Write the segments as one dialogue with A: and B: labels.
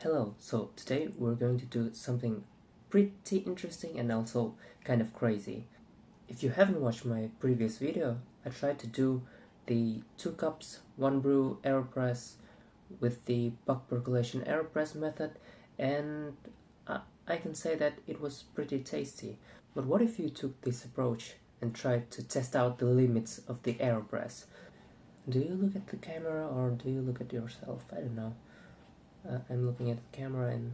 A: Hello, so today we're going to do something pretty interesting and also kind of crazy. If you haven't watched my previous video, I tried to do the 2 cups 1 brew Aeropress with the buck percolation Aeropress method, and I can say that it was pretty tasty. But what if you took this approach and tried to test out the limits of the Aeropress? Do you look at the camera or do you look at yourself? I don't know. I'm looking at the camera and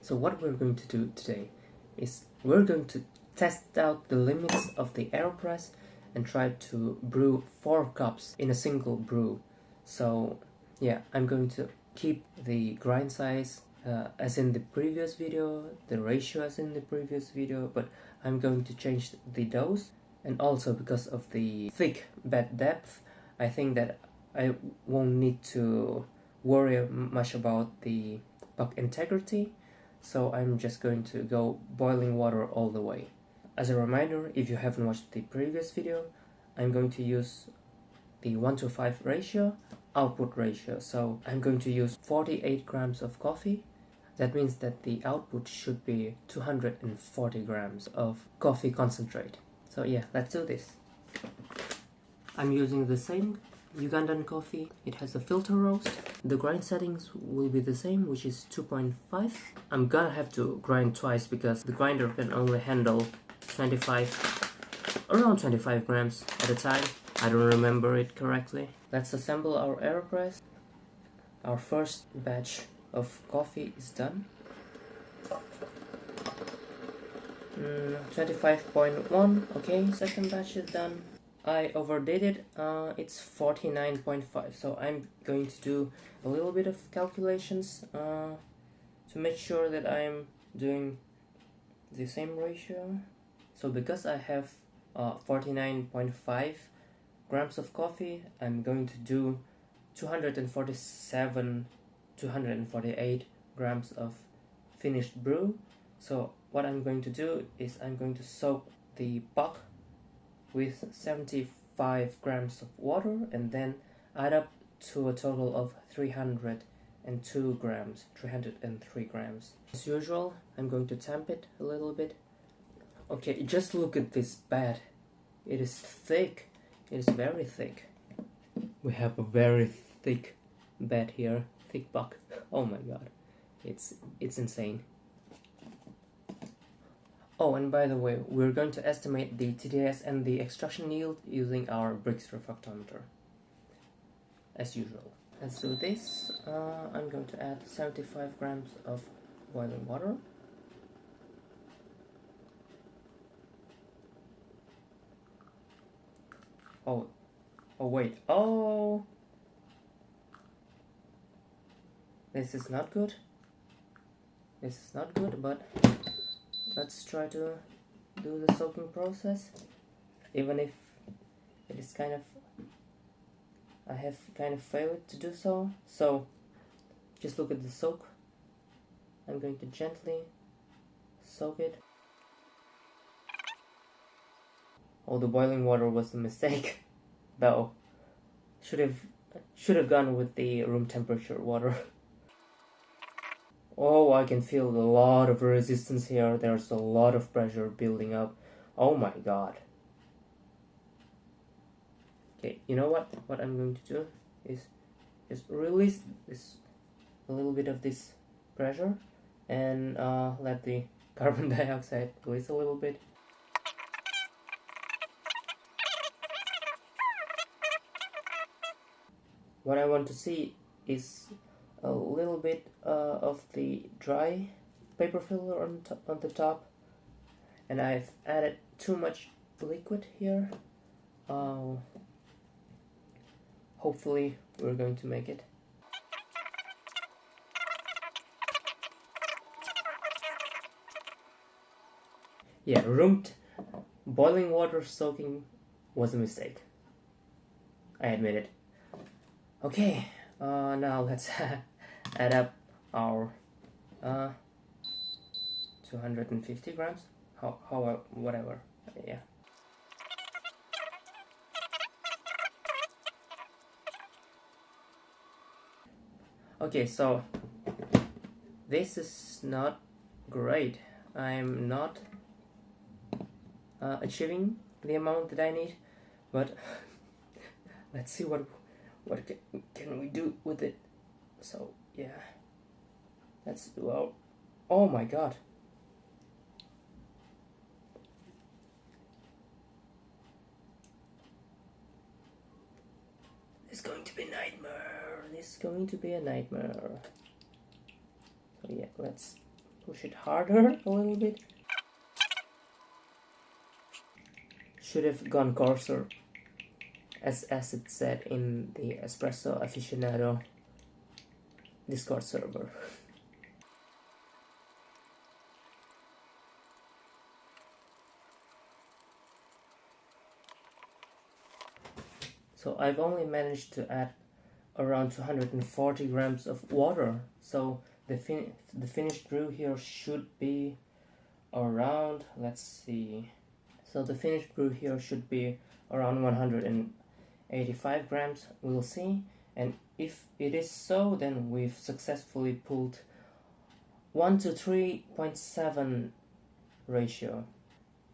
A: so what we're going to do today is we're going to test out the limits of the Aeropress and try to brew 4 cups in a single brew. So yeah, I'm going to keep the grind size as in the previous video, the ratio as in the previous video, but I'm going to change the dose, and also because of the thick bed depth, I think that I won't need to worry much about the buck integrity, so I'm just going to go boiling water all the way. As a reminder, if you haven't watched the previous video, I'm going to use the 1:5 ratio, output ratio, so I'm going to use 48 grams of coffee. That means that the output should be 240 grams of coffee concentrate. So yeah, let's do this. I'm using the same Ugandan coffee. It has a filter roast. The grind settings will be the same, which is 2.5. I'm gonna have to grind twice because the grinder can only handle around 25 grams at a time. I don't remember it correctly. Let's assemble our Aeropress. Our first batch of coffee is done. 25.1. Okay, second batch is done. I overdid it. It's 49.5, so I'm going to do a little bit of calculations to make sure that I'm doing the same ratio. So because I have 49.5 grams of coffee, I'm going to do 248 grams of finished brew. So what I'm going to do is I'm going to soak the buck with 75 grams of water and then add up to a total of 303 grams. As usual, I'm going to tamp it a little bit. Okay, just look at this bed. It is thick. It is very thick. We have a very thick bed here. Thick buck. Oh my god. It's insane. Oh, and by the way, we're going to estimate the TDS and the extraction yield using our Brix refractometer, as usual. Let's do this. I'm going to add 75 grams of boiling water. Oh wait, oh! This is not good. This is not good, but let's try to do the soaking process, even if it is I have kind of failed to do so. So just look at the soak. I'm going to gently soak it. Oh, the boiling water was a mistake, though. Should have gone with the room temperature water. Oh, I can feel a lot of resistance here. There's a lot of pressure building up. Oh my god. Okay, you know what? What I'm going to do is just release a little bit of this pressure and let the carbon dioxide release a little bit. What I want to see is a little bit of the dry paper filler on the top, and I've added too much liquid here. Hopefully we're going to make it. Yeah, boiling water soaking was a mistake. I admit it. Okay, now let's add up our 250 grams. Whatever. Yeah. Okay, so This is not great. I'm not achieving the amount that I need, but let's see what can we do with it. So yeah, that's, well, oh my god. It's going to be a nightmare. This is going to be a nightmare. So yeah, let's push it harder a little bit. Should have gone coarser, as it said in the Espresso Aficionado Discord server. So I've only managed to add around 240 grams of water. So the finished brew here should be around, let's see. So the finished brew here should be around 185 grams. We'll see. And if it is so, then we've successfully pulled 1 to 3.7 ratio.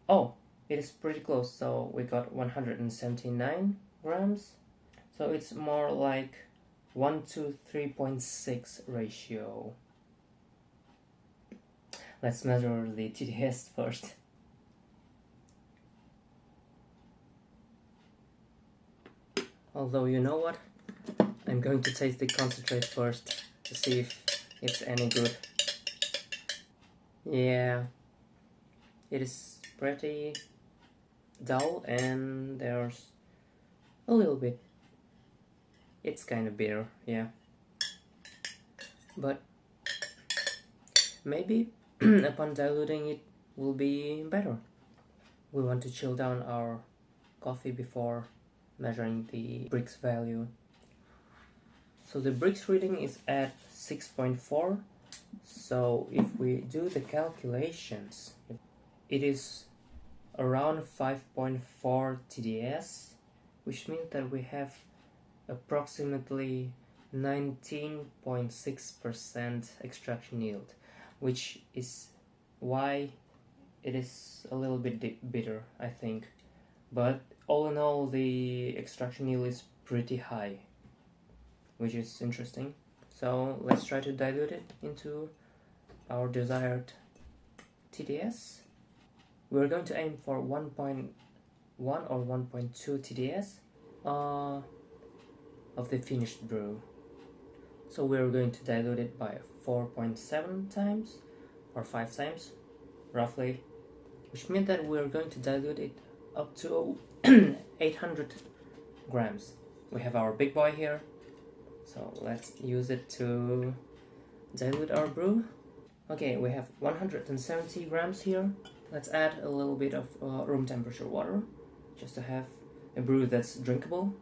A: Oh, it is pretty close. So we got 179 grams. So it's more like 1 to 3.6 ratio. Let's measure the TDS first. Although, you know what? I'm going to taste the concentrate first to see if it's any good. Yeah, it is pretty dull, and there's a little bit. It's kind of bitter, yeah. But maybe upon diluting it will be better. We want to chill down our coffee before measuring the Brix value. So the Brix reading is at 6.4. So if we do the calculations, it is around 5.4 TDS, which means that we have approximately 19.6% extraction yield, which is why it is a little bit bitter, I think. But all in all, the extraction yield is pretty high, which is interesting. So let's try to dilute it into our desired TDS. We're going to aim for 1.1 or 1.2 TDS of the finished brew. So we're going to dilute it by 4.7 times or 5 times roughly, which means that we're going to dilute it up to 800 grams. We have our big boy here, so let's use it to dilute our brew. Okay, we have 170 grams here. Let's add a little bit of room temperature water just to have a brew that's drinkable.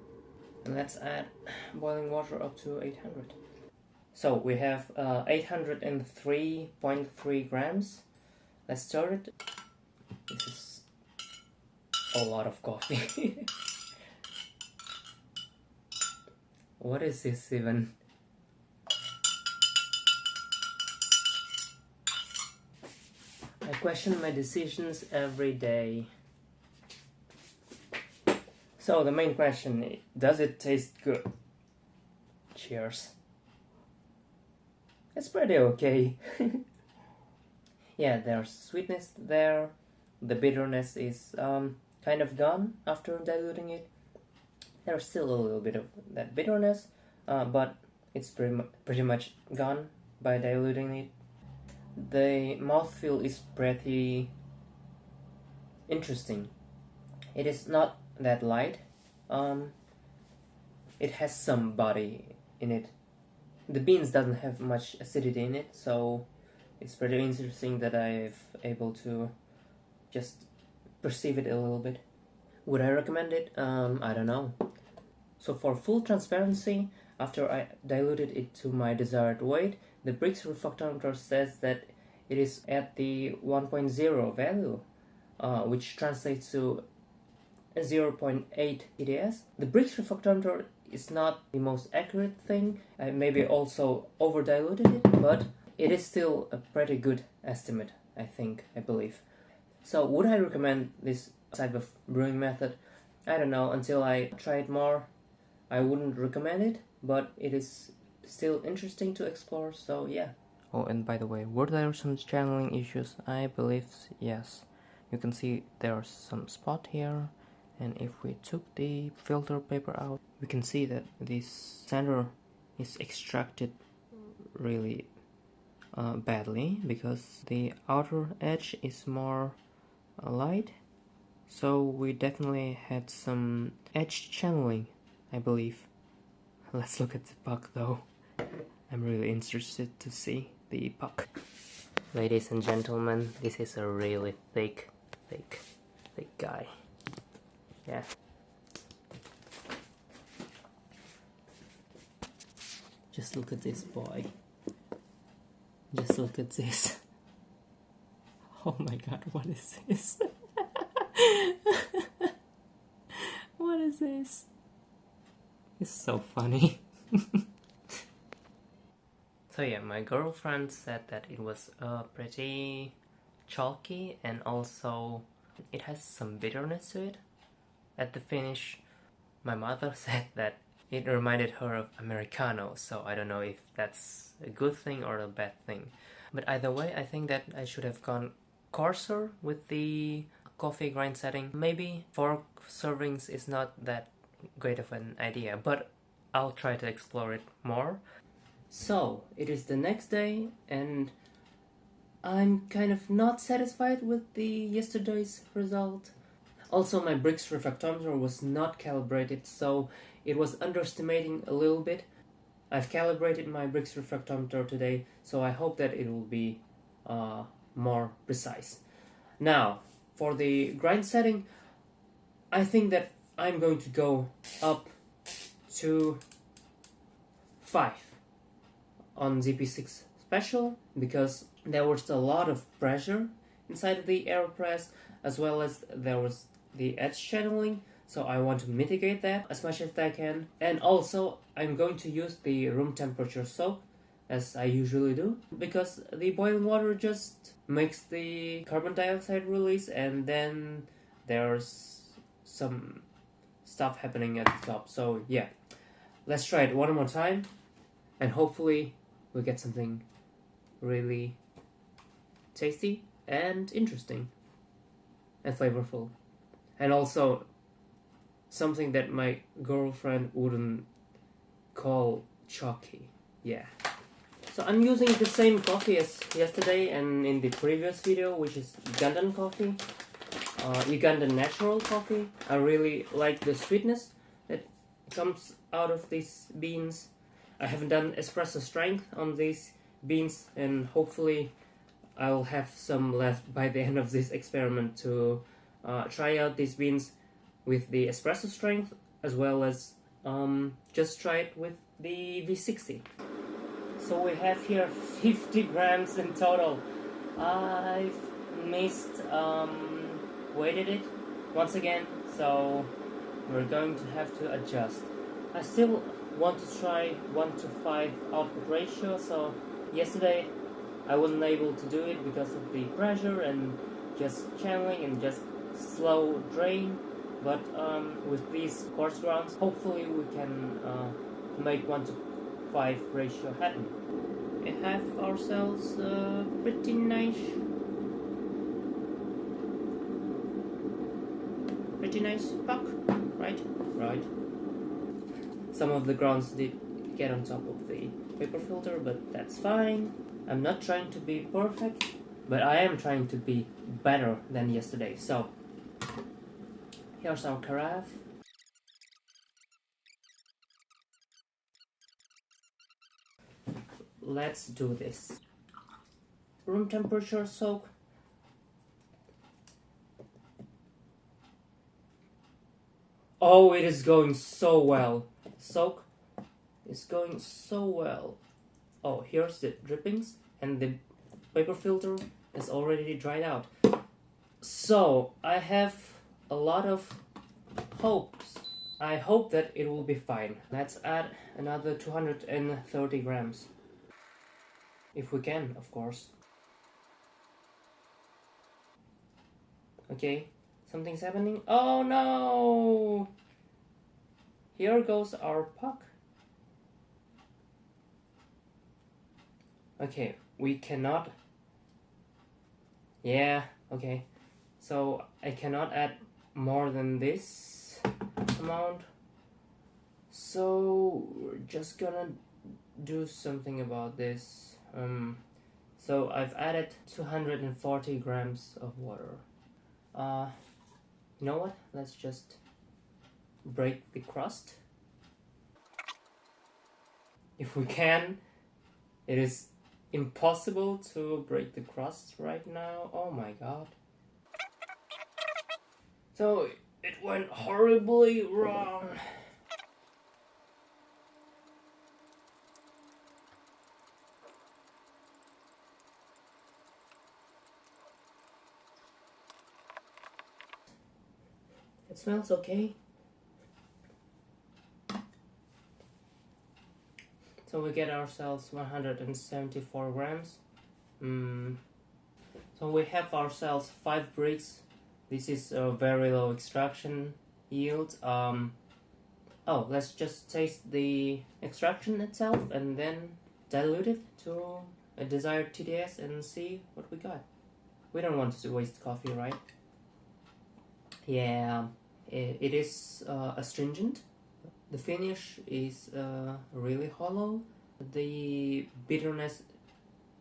A: And let's add boiling water up to 800. So we have 803.3 grams. Let's stir it. This is a lot of coffee. What is this even? I question my decisions every day. So the main question, does it taste good? Cheers. It's pretty okay. Yeah, there's sweetness there. The bitterness is kind of gone after diluting it. There's still a little bit of that bitterness, but it's pretty much gone by diluting it. The mouthfeel is pretty interesting. It is not that light. It has some body in it. The beans doesn't have much acidity in it, so it's pretty interesting that I've able to just perceive it a little bit. Would I recommend it? I don't know. So for full transparency, after I diluted it to my desired weight, the Brix refractometer says that it is at the 1.0 value, which translates to 0.8 TDS. The Brix refractometer is not the most accurate thing. I maybe also over diluted it, but it is still a pretty good estimate, I believe. So would I recommend this type of brewing method? I don't know, until I try it more, I wouldn't recommend it, but it is still interesting to explore, so yeah. Oh, and by the way, were there some channeling issues? I believe yes. You can see there's some spot here, and if we took the filter paper out, we can see that this center is extracted really badly, because the outer edge is more light, so we definitely had some edge channeling, I believe. Let's look at the puck though. I'm really interested to see the puck. Ladies and gentlemen, this is a really thick guy. Yeah. Just look at this boy. Just look at this. Oh my god, what is this? What is this? It's so funny. So yeah, my girlfriend said that it was pretty chalky, and also it has some bitterness to it. At the finish, my mother said that it reminded her of Americano, so I don't know if that's a good thing or a bad thing. But either way, I think that I should have gone coarser with the coffee grind setting. Maybe 4 servings is not that great of an idea, but I'll try to explore it more. So, it is the next day, and I'm kind of not satisfied with the yesterday's result. Also, my Brix refractometer was not calibrated, so it was underestimating a little bit. I've calibrated my Brix refractometer today, so I hope that it will be more precise. Now, for the grind setting, I think that I'm going to go up to 5 on ZP6 Special, because there was a lot of pressure inside of the Aeropress, as well as there was the edge channeling, so I want to mitigate that as much as I can. And also, I'm going to use the room temperature soak, as I usually do, because the boiling water just makes the carbon dioxide release, and then there's some stuff happening at the top. So yeah, let's try it one more time, and hopefully we'll get something really tasty and interesting and flavorful, and also something that my girlfriend wouldn't call chalky. Yeah. So I'm using the same coffee as yesterday and in the previous video, which is Ugandan coffee, Ugandan natural coffee. I really like the sweetness that comes out of these beans. I haven't done espresso strength on these beans, and hopefully I'll have some left by the end of this experiment to try out these beans with the espresso strength, as well as just try it with the V60. So we have here 50 grams in total. I've missed weighted it once again, so we're going to have to adjust. I still want to try 1:5 output ratio, so yesterday I wasn't able to do it because of the pressure and just channeling and just slow drain, but with these coarse grounds, hopefully we can make 1:5 ratio happen. We have ourselves a pretty nice puck, right? Right. Some of the grounds did get on top of the paper filter, but that's fine. I'm not trying to be perfect, but I am trying to be better than yesterday. So, here's our carafe. Let's do this. Room temperature soak. Oh, it is going so well. Soak is going so well. Oh, here's the drippings, and the paper filter is already dried out. So, I have a lot of hopes. I hope that it will be fine. Let's add another 230 grams. if we can, of course. Okay, something's happening. Oh no! Here goes our puck. Okay, we cannot. Yeah, okay. So I cannot add more than this amount. So we're just gonna do something about this. So I've added 240 grams of water. You know what? Let's just break the crust. If we can. It is impossible to break the crust right now. Oh my god. So it went horribly wrong. It smells okay. So we get ourselves 174 grams. So we have ourselves 5 bricks. This is a very low extraction yield. Oh, let's just taste the extraction itself and then dilute it to a desired TDS and see what we got. We don't want to waste coffee, right? Yeah, it is astringent. The finish is really hollow. The bitterness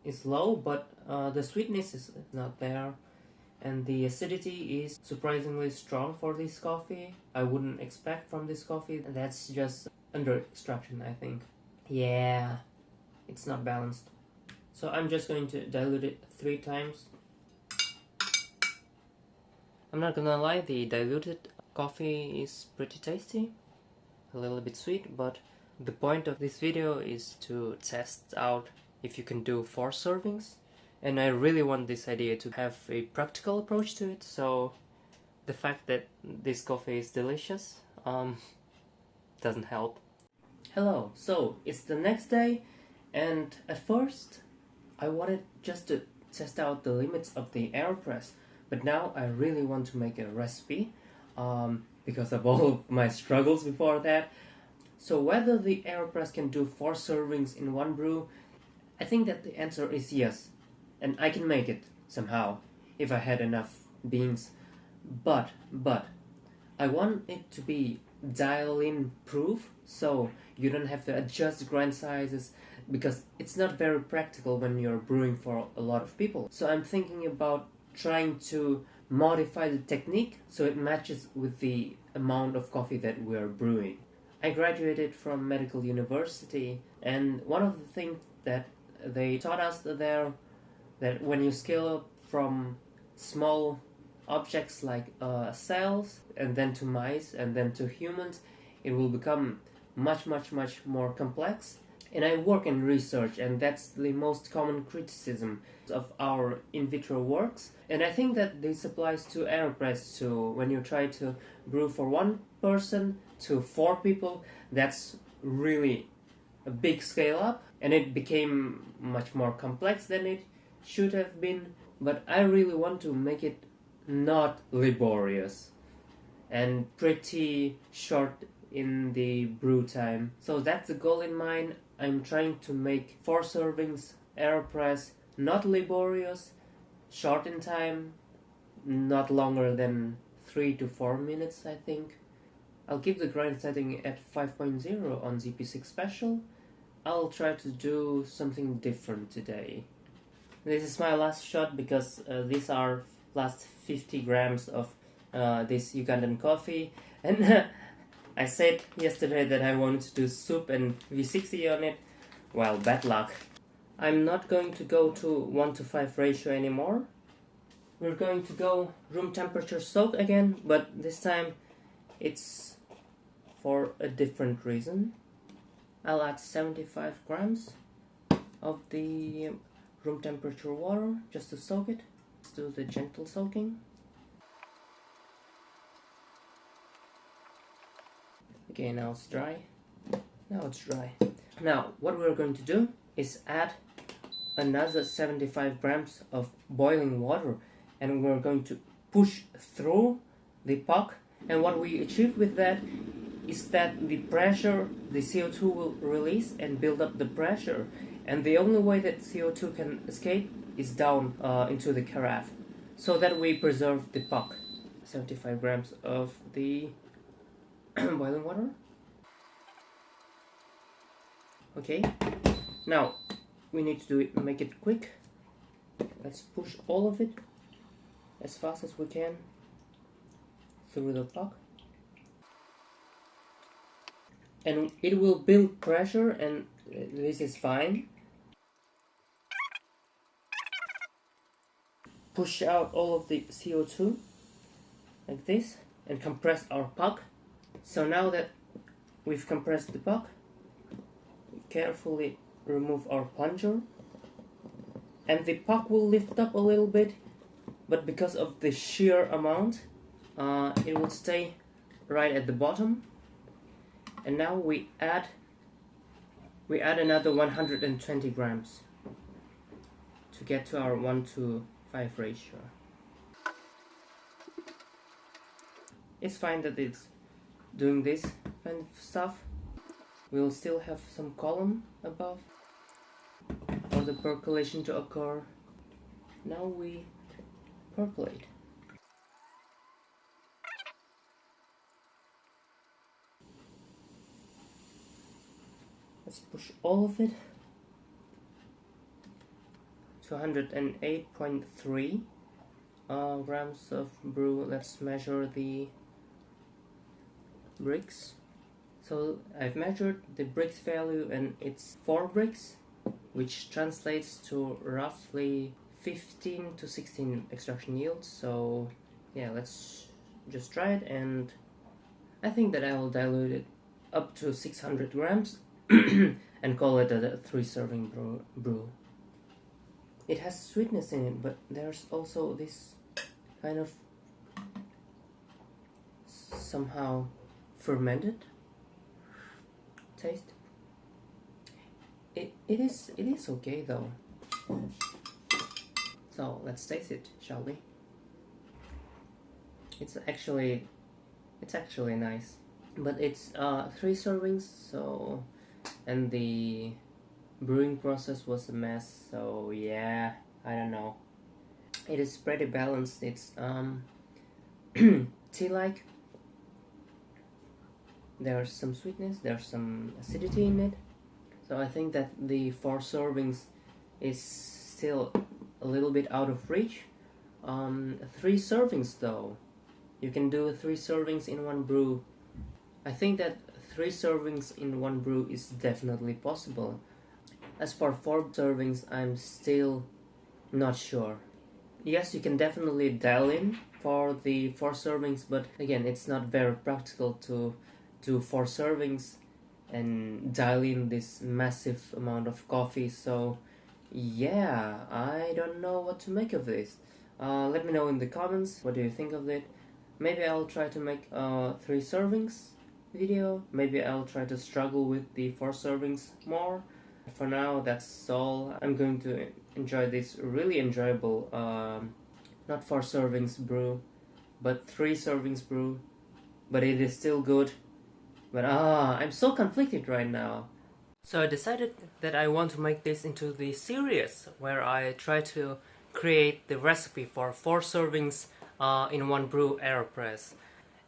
A: is low, but the sweetness is not there. And the acidity is surprisingly strong for this coffee. I wouldn't expect from this coffee. That's just under extraction, I think. Yeah, it's not balanced. So I'm just going to dilute it 3 times. I'm not gonna lie, the diluted coffee is pretty tasty. A little bit sweet, but the point of this video is to test out if you can do 4 servings. And I really want this idea to have a practical approach to it, so the fact that this coffee is delicious doesn't help. Hello, so it's the next day, and at first I wanted just to test out the limits of the Aeropress, but now I really want to make a recipe because of all of my struggles before that. So whether the Aeropress can do 4 servings in one brew, I think that the answer is yes. And I can make it somehow if I had enough beans. But I want it to be dial-in proof, so you don't have to adjust grind sizes because it's not very practical when you're brewing for a lot of people. So I'm thinking about trying to modify the technique so it matches with the amount of coffee that we're brewing. I graduated from medical university, and one of the things that they taught us there, that when you scale up from small objects like cells and then to mice and then to humans, it will become much more complex. And I work in research, and that's the most common criticism of our in vitro works. And I think that this applies to Aeropress too. When you try to brew for 1 person to 4 people, that's really a big scale up, and it became much more complex than it should have been. But I really want to make it not laborious and pretty short in the brew time. So that's the goal in mind. I'm trying to make 4 servings Aeropress, not laborious, short in time, not longer than 3 to 4 minutes, I think. I'll keep the grind setting at 5.0 on ZP6 Special. I'll try to do something different today. This is my last shot because these are last 50 grams of this Ugandan coffee, and I said yesterday that I wanted to do soup and V60 on it. Well, bad luck. I'm not going to go to 1:5 ratio anymore. We're going to go room temperature soak again, but this time it's for a different reason. I'll add 75 grams of the room temperature water just to soak it. Let's do the gentle soaking. Okay, now it's dry. Now what we're going to do is add another 75 grams of boiling water, and we're going to push through the puck. And what we achieve with that is that the pressure, the CO2 will release and build up the pressure, and the only way that CO2 can escape is down into the carafe, so that we preserve the puck. 75 grams of the boiling water. Okay, now we need to do it, make it quick. Let's push all of it as fast as we can through the puck, and it will build pressure, and this is fine. Push out all of the CO2 like this and compress our puck. So now that we've compressed the puck, we carefully remove our plunger, and the puck will lift up a little bit, but because of the sheer amount, it will stay right at the bottom. And now we add another 120 grams to get to our 1:5 ratio. It's fine that it's doing this kind of stuff. We'll still have some column above for the percolation to occur. Now we percolate. Let's push all of it. 208.3 grams of brew. Let's measure the bricks. So I've measured the bricks value, and it's 4 bricks, which translates to roughly 15 to 16 extraction yields. So yeah, let's just try it, and I think that I will dilute it up to 600 grams and call it a 3-serving brew. It has sweetness in it, but there's also this kind of somehow fermented taste. It is okay though. So let's taste it, shall we? It's actually nice, but it's 3 servings, so, and the brewing process was a mess, so yeah, I don't know. It is pretty balanced. It's tea-like. There's some sweetness, there's some acidity in it. So I think that the 4 servings is still a little bit out of reach. 3 servings though. You can do 3 servings in one brew. I think that 3 servings in one brew is definitely possible. As for 4 servings, I'm still not sure. Yes, you can definitely dial in for the 4 servings, but again, it's not very practical to do 4 servings and dial in this massive amount of coffee. So yeah, I don't know what to make of this. Let me know in the comments, what do you think of it? Maybe I'll try to make a 3 servings video. Maybe I'll try to struggle with the 4 servings more. For now, that's all. I'm going to enjoy this really enjoyable, not 4 servings brew, but 3 servings brew. But it is still good. But I'm so conflicted right now. So I decided that I want to make this into the series where I try to create the recipe for 4 servings in one brew Aeropress.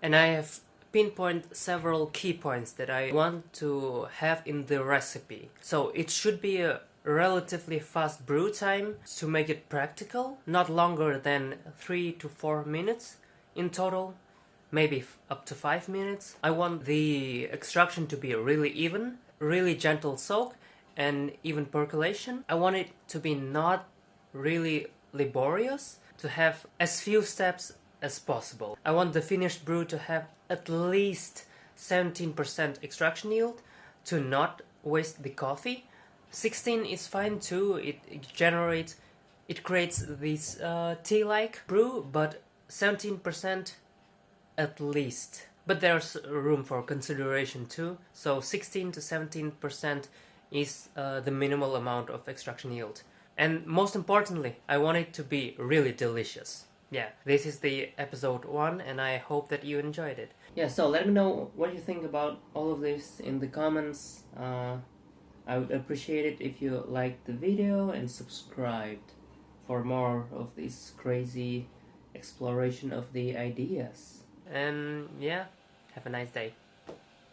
A: And I have pinpoint several key points that I want to have in the recipe. So it should be a relatively fast brew time to make it practical, not longer than 3 to 4 minutes in total, maybe up to 5 minutes. I want the extraction to be really even, really gentle soak, and even percolation. I want it to be not really laborious, to have as few steps as possible. I want the finished brew to have at least 17% extraction yield, to not waste the coffee. 16 is fine too. It creates this tea-like brew, but 17% at least. But there's room for consideration too. So 16 to 17% is the minimal amount of extraction yield. And most importantly, I want it to be really delicious. Yeah, this is the episode 1 and I hope that you enjoyed it. Yeah, so let me know what you think about all of this in the comments. I would appreciate it if you liked the video and subscribed for more of this crazy exploration of the ideas. And yeah, have a nice day.